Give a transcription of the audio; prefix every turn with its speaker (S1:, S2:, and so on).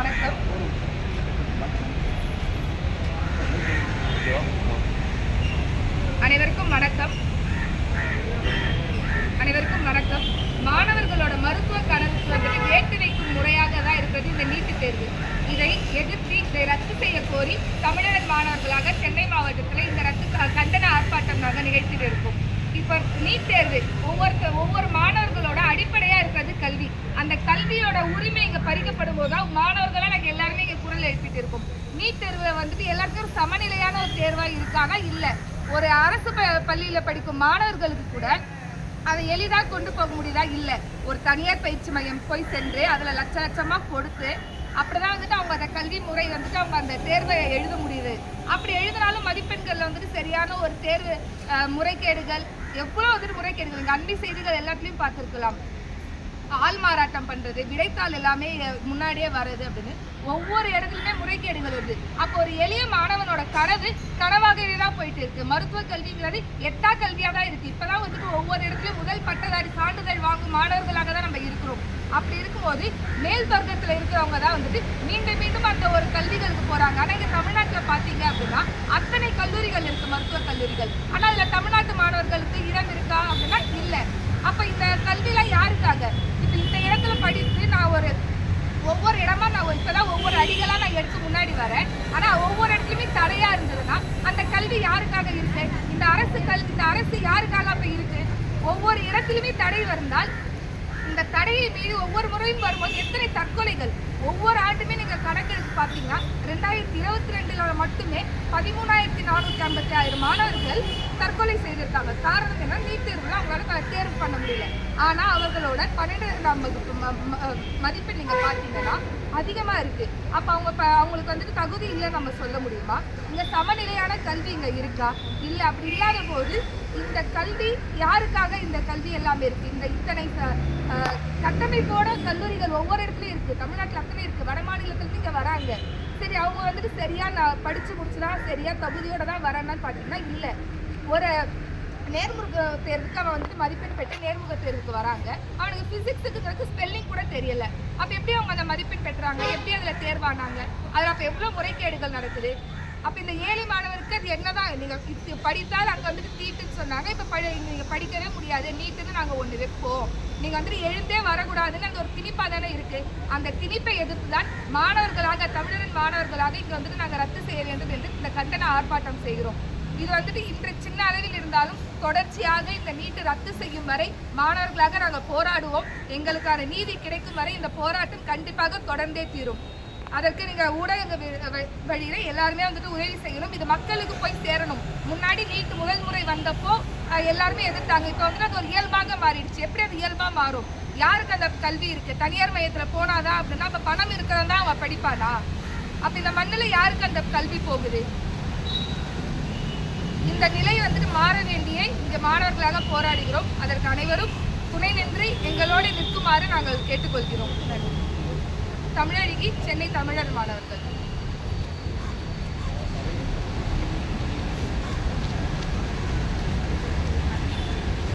S1: அனைவருக்கும் வணக்கம். அனைவருக்கும் வணக்கம். அனைவருக்கும் வணக்கம். மாணவர்களோட மருத்துவ கணக்கு வந்துட்டு ஏற்றி வைக்கும் முறையாக தான் இருக்கிறது இந்த நீட்டுத் தேர்வு. இதை எதிர்த்து இதை ரத்து செய்ய கோரி தமிழக மாணவர்களாக சென்னை மாவட்டத்தில் இந்த கண்டன ஆர்ப்பாட்டம் நாங்கள் நிகழ்த்திட்டு இருக்கோம். இப்போ நீட் தேர்வு ஒவ்வொரு மாணவர்களோட அடிப்படையாக இருக்கிறது கல்வி. அந்த கல்வியோட உரிமை இங்கே பறிக்கப்படும் போது தான் மாணவர்களாக நாங்கள் எல்லாருமே இங்கே குரல் எழுப்பிட்டு இருக்கோம். நீட் தேர்வை வந்துட்டு எல்லாருக்கும் ஒரு சமநிலையான ஒரு தேர்வாக இருக்காங்க இல்லை. ஒரு அரசு பள்ளியில் படிக்கும் மாணவர்களுக்கு கூட அதை எளிதாக கொண்டு போக முடியுதா இல்லை. ஒரு தனியார் பயிற்சி மையம் போய் சென்று அதில் லட்சமாக கொடுத்து அப்படிதான் வந்துட்டு அவங்க அந்த கல்வி முறை வந்துட்டு அவங்க அந்த தேர்வை எழுத முடியுது. அப்படி எழுதினாலும் மதிப்பெண்களில் வந்துட்டு சரியான ஒரு தேர்வு முறைகேடுகள் எவ்வளோ வந்துட்டு முறைகேடுகள் இங்கே அண்மை செய்திகள் எல்லாத்துலேயும் பார்த்துருக்கலாம். ஆள் மாறாட்டம் பண்ணுறது, விடைத்தாள் எல்லாமே முன்னாடியே வர்றது அப்படின்னு ஒவ்வொரு இடத்துலையுமே முறைகேடுகள் வருது. அப்போ ஒரு எளிய மாணவனோட கனவாகவே தான் போயிட்டு இருக்கு. மருத்துவ கல்விங்கிறது எட்டா கல்வியாக தான் இருக்குது. இப்போ தான் வந்துட்டு ஒவ்வொரு இடத்துலையும் முதல் பட்டதாரி சான்றிதழ் வாங்கும் மாணவர்களாக தான் நம்ம இருக்கிறோம். அப்படி இருக்கும்போது மேல் வர்க்கத்தில் இருக்கிறவங்க தான் வந்துட்டு மீண்டும் அந்த ஒரு கல்விகளுக்கு போகிறாங்க. ஆனால் இங்கே தமிழ்நாட்டில் பார்த்தீங்க அப்படின்னா அத்தனை கல்லூரிகள் இருக்குது, மருத்துவ கல்லூரிகள். ஆனால் அதில் தமிழ்நாட்டு மாணவர்களுக்கு இடம் இருக்கா அப்படின்னா இல்லை. அப்போ இந்த கல்வியெலாம் யாருக்காக? இப்போ இந்த இடத்துல படித்து நான் ஒவ்வொரு இடமா நான் இப்போதான் ஒவ்வொரு அடிகளாக நான் எடுத்து முன்னாடி வரேன். ஆனால் ஒவ்வொரு இடத்துலையுமே தடையாக இருந்ததுன்னா அந்த கல்வி யாருக்காக இருக்கு? இந்த அரசு யாருக்காக அப்போ இருக்கு? ஒவ்வொரு இடத்துலையுமே தடை வந்தால் இந்த தடையை மீறி ஒவ்வொரு முறையும் வரும்போது எத்தனை தற்கொலைகள் ஒவ்வொரு ஆண்டுமே நீங்கள் கணக்கெடுத்து பார்த்தீங்கன்னா 2022 மட்டுமே 13,456 மாணவர்கள் தற்கொலை செய்திருக்காங்க. காரணம் என்ன? நீட் தேர்வில் அவங்களால தேர்வு பண்ண முடியல. ஆனால் அவர்களோட 12ஆம் வகுப்பு மதிப்பெண் நீங்கள் பார்த்தீங்கன்னா அதிகமாக இருக்குது. அப்போ அவங்களுக்கு வந்துட்டு தகுதி இல்லை நம்ம சொல்ல முடியுமா? இங்கே சமநிலையான கல்வி இங்கே இருக்கா? இல்லை. அப்படி இல்லாத போது இந்த கல்வி யாருக்காக இந்த கல்வி எல்லாமே இருக்குது? இந்த இத்தனை கட்டமைப்போட கல்லூரிகள் ஒவ்வொரு இடத்துலையும் இருக்குது. தமிழ்நாட்டில் அத்தனை இருக்குது. வட மாநிலத்துலேருந்து இங்கே வராங்க. சரி, அவங்க வந்துட்டு சரியாக நான் படித்து முடிச்சுனா சரியாக தகுதியோடு தான் வரேன்னு பார்த்தீங்கன்னா இல்லை. ஒரு நேர்முக தேர்வுக்கு அவன் வந்துட்டு மதிப்பெண் பெற்று நேர்முக தேர்வுக்கு வராங்க. அவனுக்கு ஃபிசிக்ஸுக்கு ஸ்பெல்லிங் கூட தெரியல. அப்போ எப்படி அவங்க அந்த மதிப்பெண் பெற்றாங்க? எப்படி அதில் தேர்வானாங்க? அதில் அப்போ எவ்வளோ முறைகேடுகள் நடக்குது? அப்போ இந்த ஏழை மாணவருக்கு அது என்னதான்? நீங்கள் படித்தால் அங்கே வந்துட்டு நீட்டுன்னு சொன்னாங்க. இப்போ நீங்கள் படிக்கவே முடியாது, நீட்டுன்னு நாங்கள் ஒன்று வைப்போம், நீங்கள் வந்துட்டு எழுந்தே வரக்கூடாதுன்னு அந்த ஒரு திணிப்பாக தானே இருக்குது. அந்த திணிப்பை எதிர்த்து தான் மாணவர்களாக, தமிழரின் மாணவர்களாக இங்கே வந்துட்டு நாங்கள் ரத்து செய்ய வேண்டும் என்று இந்த கண்டன ஆர்ப்பாட்டம் செய்கிறோம். இது வந்துட்டு இன்று சின்ன அளவில் இருந்தாலும் தொடர்ச்சியாக இந்த நீட்டு ரத்து செய்யும் வரை மாணவர்களாக நாங்கள் போராடுவோம். எங்களுக்கான நீதி கிடைக்கும் வரை இந்த போராட்டம் கண்டிப்பாக தொடர்ந்தே தீரும். அதற்கு நீங்கள் ஊடக வழியில எல்லாருமே வந்துட்டு உதவி செய்யணும். இது மக்களுக்கு போய் சேரணும். முன்னாடி நீட்டு முதல் முறை வந்தப்போ எல்லாருமே எதிர்த்தாங்க. இப்போ வந்துட்டு அது ஒரு இயல்பாக மாறிடுச்சு. எப்படி அது இயல்பாக மாறும்? யாருக்கு அந்த கல்வி இருக்குது? தனியார் மையத்தில் போனாதான் அப்படின்னா அப்போ பணம் இருக்கிறதா அவன் படிப்பானா? அப்போ இந்த மண்ணில் யாருக்கு அந்த கல்வி போகுது? இந்த நிலை வந்துட்டு மாற வேண்டிய இங்கே மாணவர்களாக போராடுகிறோம். அதற்கு அனைவரும் துணை நின்று எங்களோடு நிற்குமாறு நாங்கள் கேட்டுக்கொள்கிறோம். தமிழழகி, சென்னை தமிழர் மாணவர்கள்.